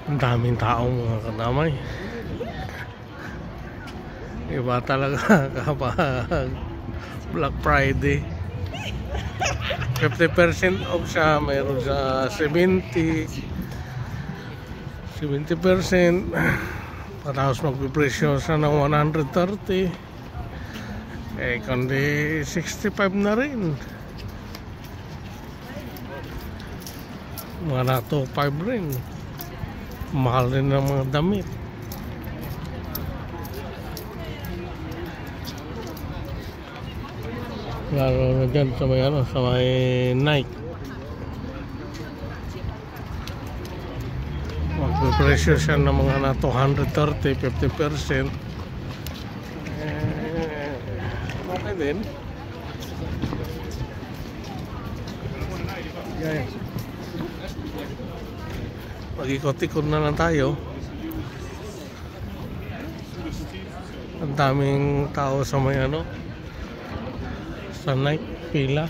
Ang daming taong mga kadamay. Iba talaga kapag Black Friday. 50% off siya, mayroon sa 70%. Patapos magpipresyo siya ng 130. Kundi 65 na rin. Mga na 2.5 rin. Mahal rin ng mga damit. Lalo na dyan sa may sa may Nike. Magpipresyo siya ng mga na 230, 50%. Okay din. Yan. Mag-ikot-ikot na lang tayo. Ang daming tao sa may sa Nike pila.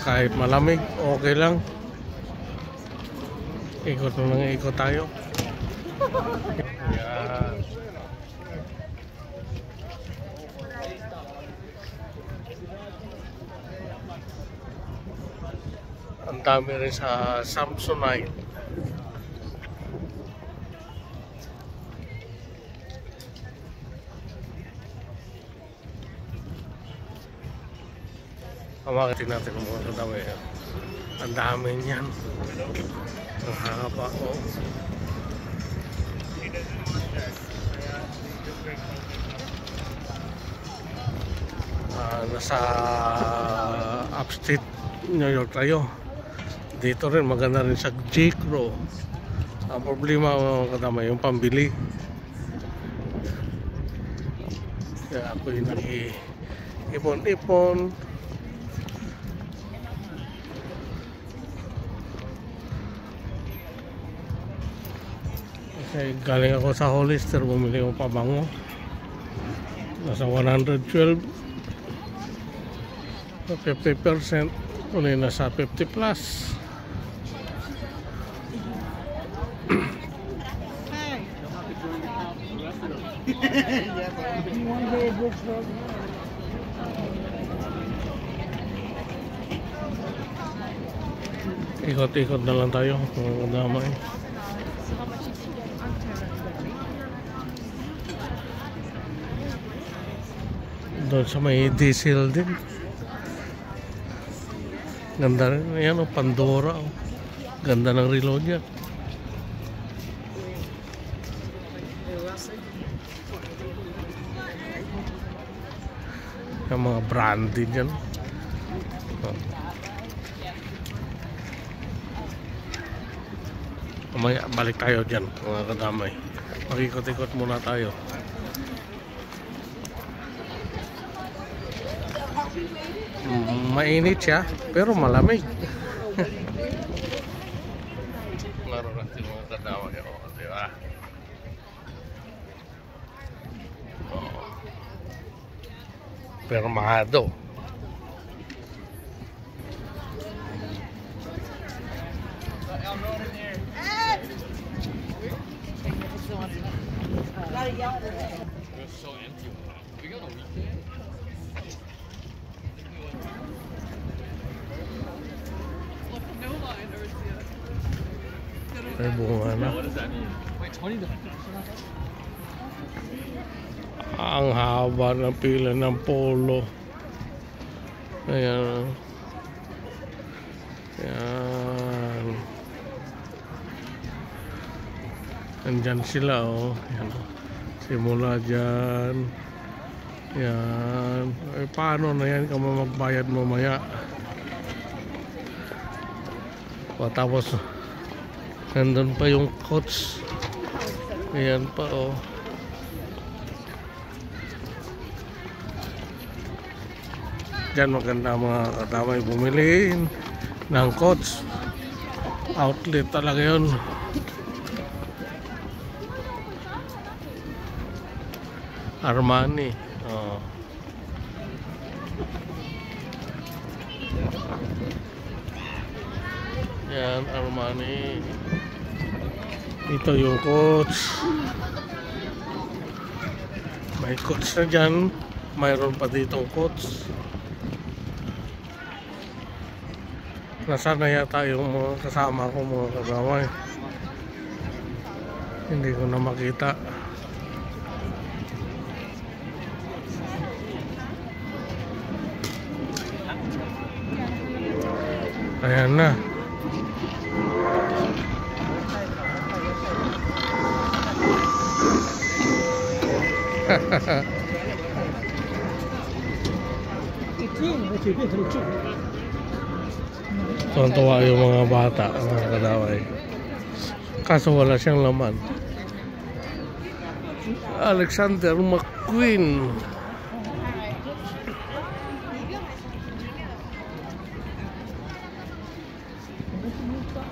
Kahit malamig, okay lang. Ikot na lang, ikot tayo. Yan. Ang dami rin sa Samsonite. Pamakatin natin ang mga kadami. Ang dami niyan. Ang haba ko. Nasa upstate New York tayo. Dito rin maganda rin sa J.Crew. Ang problema mga kadama yung pambili. Kaya ako yung nag-ipon-ipon. Kasi galing ako sa Hollister, bumili ko pabango. Nasa 112. 50%. Kunin nasa 50 plus. Ikot-ikot na lang tayo mga kadamay. Doon sa may diesel din. Ganda rin. Ayan Pandora. Ganda ng relo niya. Yung mga branded yan. Mamaya balik tayo dyan mga kadamay. Mag-ikot-ikot muna tayo. Mainit siya pero malamig. Laro natin mga kadamay. Diba? Permado. Ay, bunga na. Ang haba ng pila ng polo. Ayan. Ayan. Andyan sila Ayan. Simula dyan. Ayan. Ay, paano na yan kung magbayad mamaya? Tapos nandun pa yung coach. Ayan pa Diyan maganda mga kadamay bumili ng coach. Outlet talaga yun. Armani. Yan, Armani. Ito yung coach. May coach na dyan. Mayroon pa ditong coach. Nasaan na yata yung mga kasama ko, mga kagamay. Hindi ko na makita. Ayan na. Tuwan-tuwa yung mga bata, mga kadaway. Kaso wala siyang laman. Alexander McQueen.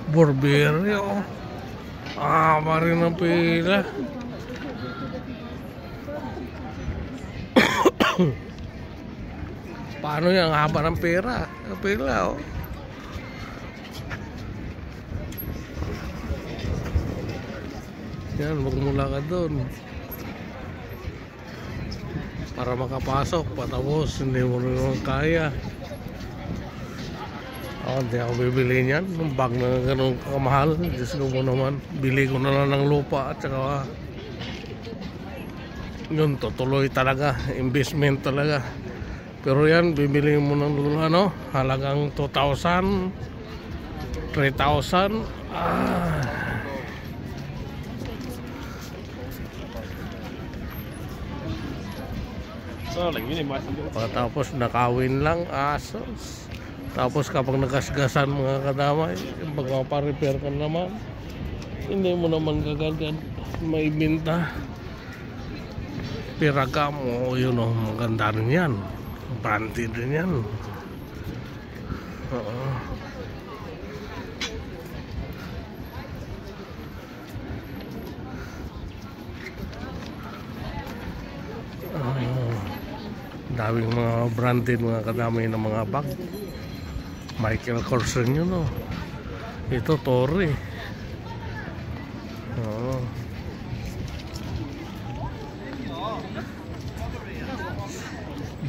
Burberry, oh. Pa rin ang pila. Paano yan? Haba ng pera. Ang pila, oh. Yan, magmula ka doon para makapasok, patapos hindi mo rin kaya. Hindi ako bibili niyan ng bag na ganun kamahal. Diyos ko mo naman, bili ko na lang ng lupa at saka yun, tutuloy talaga, investment talaga. Pero yan, bibili mo ng ano, halagang 2,000 3,000. Pagkatapos nakawin lang, asos. Tapos kapag nagasgasan mga kadamay, pag maparepair ka naman, hindi mo naman kagad maibinta. Piraga mo, yun o, maganda rin yan. Branded rin yan. Daming mga branded, mga kadamay ng mga bag. Michael Kors yun, no? Ito Torre.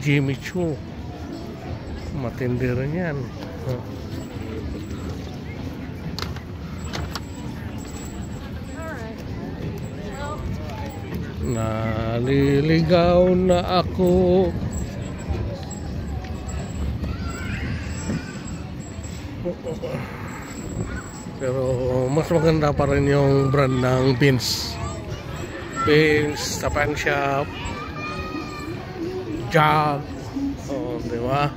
Jimmy Choo, matindi rin yan. Naliligaw na ako. Pero mas maganda pa rin yung brand ng Vince, Stop and Shop, Jag, di ba?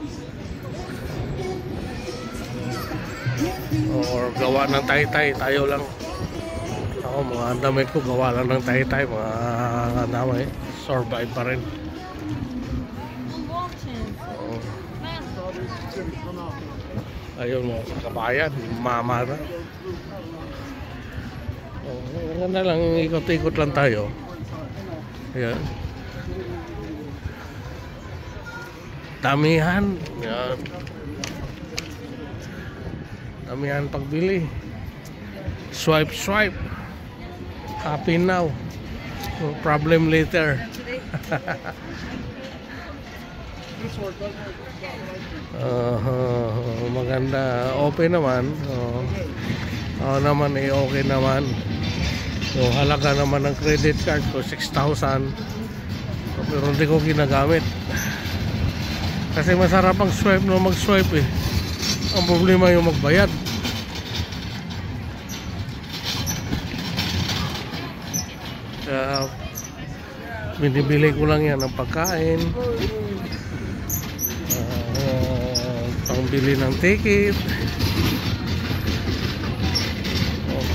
Or gawa ng Taytay, tayo lang. Ako, mga damit ko gawa lang ng Taytay, mga damay, survive pa rin. Ayun, mga kabayan, mamara. Ganda lang, ikot-ikot lang tayo. Ayan. Damihan. Ayan. Damihan pagbili. Swipe. Happy now. No problem later. Maganda, okay naman. Naman okay naman. So halaga naman ng credit card ko 6,000. Pero hindi ko ginagamit kasi masarap ang swipe no, mag-swipe eh. Ang problema yung magbayad. Binibili ko lang yan ng pagkain, pangbili ng ticket,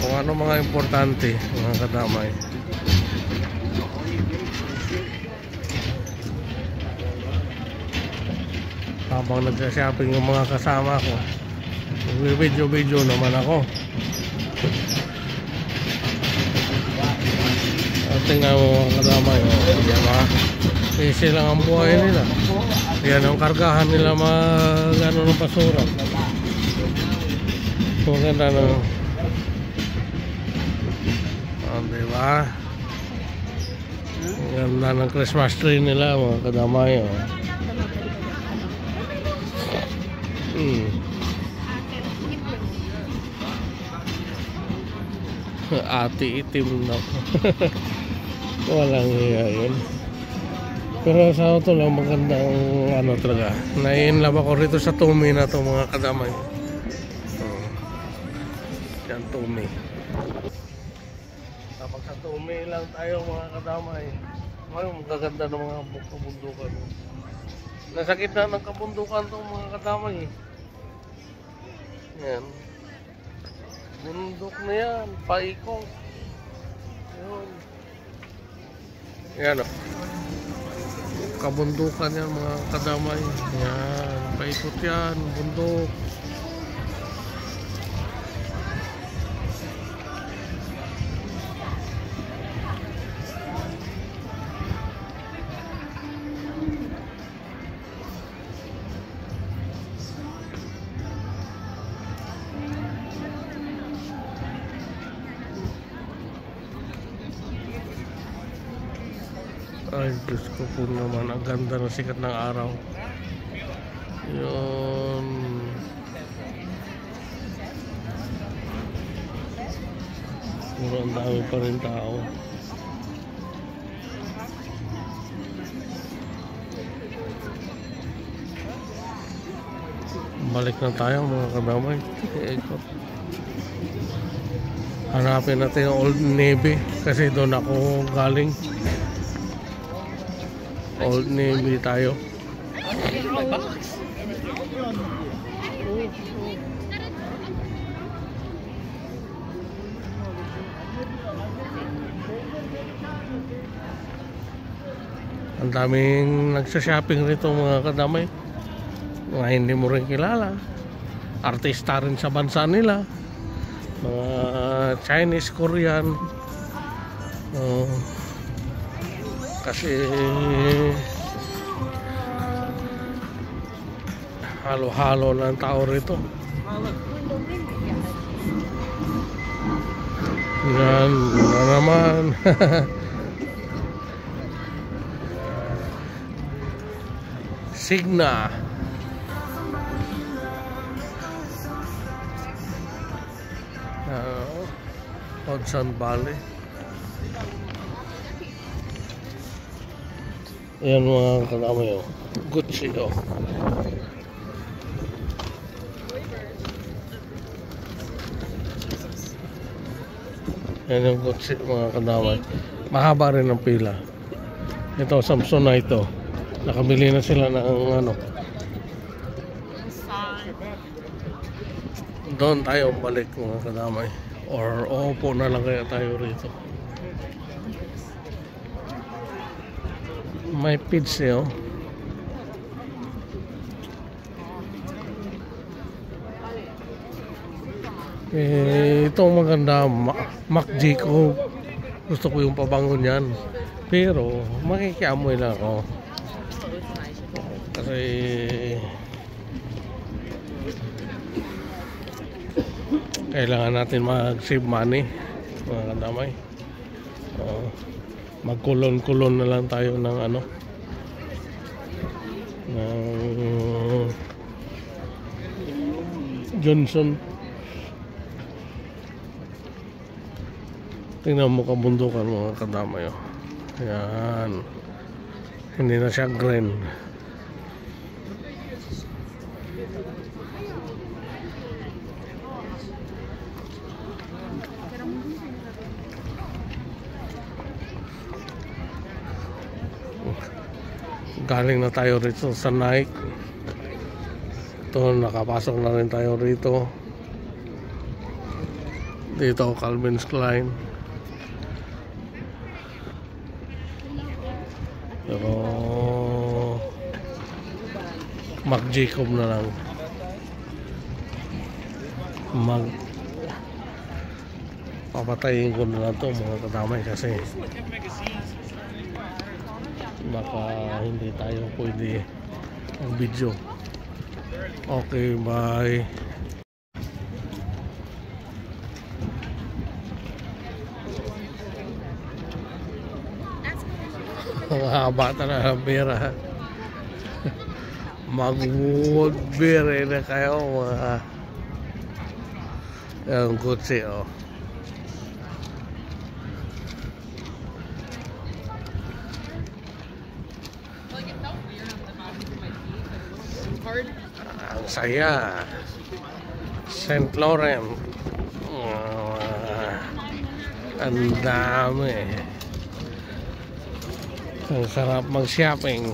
kung ano mga importante, mga kadamay. Habang nag-shopping yung mga kasama ko, video naman ako. Tingnan mo mga kadamay, yan ba? Easy lang ang buhay nila. Yan ang kargahan nila, mga gano'n ng basura. Maganda no. Oh, diba? Ganda ng Christmas tree nila mga kadamay. Oh. Ati itim na. Walang hiya yun. Pero sa ito lang magandang ano talaga. Nai-inlove ako rito sa Tumi na to mga kadamay. Yan Tumi. Kapag sa Tumi lang tayo mga kadamay. Magaganda ng mga kabundukan. Nasa gitna ng kabundukan to mga kadamay. Yan. Bundok na yan, paikot. Yun. Yan o. Kabundukan yan mga kadamay. Yan, paikot yan, bundok. Ay, Diyos ko po naman. Ang ganda ng sikat ng araw. Yun. Puro ang dami pa rin tao. Balik na tayo mga kadamay. Hanapin natin yung Old Navy. Kasi doon ako galing. Old Navy tayo. Ang daming nagsha-shopping rito mga kadamay. Mga hindi mo rin kilala. Artista rin sa bansa nila. Mga Chinese, Korean. Kasi halo-halo ng tao rito. Yan na naman. Signa. Hudson Valley. Ayan mga kadamay oh. Gucci oh. Ayan yung Gucci mga kadamay. Mahaba rin ang pila. Ito Samsonite ito. Nakabili na sila ng ano. Doon tayo balik mga kadamay. Or opo na lang kaya tayo rito. May pizza oh. Itong maganda Mac Jacob. Gusto ko yung pabangon yan. Pero makikiamoy lang ako. Kasi kailangan natin mag-save money mga kadamay. Magkulon-kulon na lang tayo ng ano ng Johnson. Tingnan mo kabundukan mga kadamay oh. Yan. Hindi na siya green. Galing na tayo rito sa Nike. Ito, nakapasok na rin tayo rito. Dito Calvin Klein. Pero Mac Jacob na lang. Papatayin ko na lang ito mga kadamay kasi baka hindi tayo pwede ang video. Okay, bye. Ang haba talaga ng pera. Mag-wood beer na kayo mga yung kutsi oh. Ang saya. St. Laurent. Ang dami. Ang sarap mag-shopping.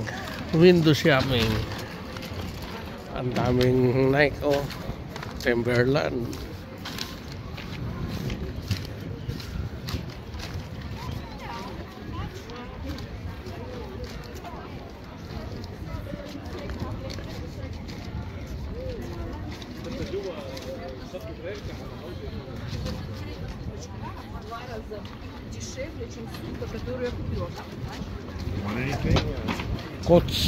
Window shopping. Ang daming Nike oh. Timberland. Дешевле, чем сумка, которую я купила. Coach.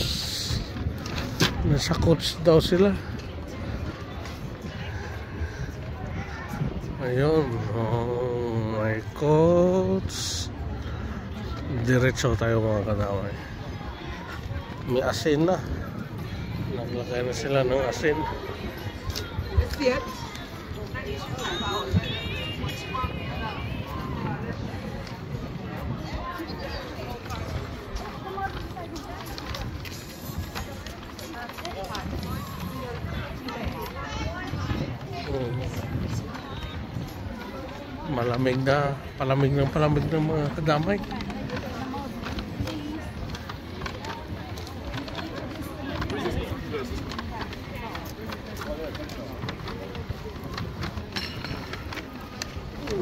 Nasa coach daw sila. Ayun. Oh my coach. Diretso tayo mga kadamay. May asin na. Naglagay na sila ng asin. Свет. Malamig na, palamig ng mga kadamay.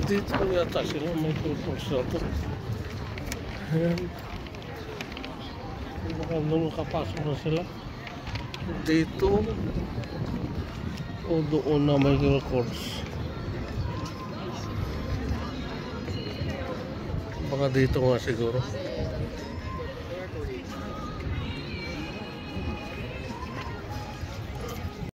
Dito yata sila may purpose na ito. Ayan. Baka nung kapasok na sila. Dito o doon na may course. Baka dito nga siguro.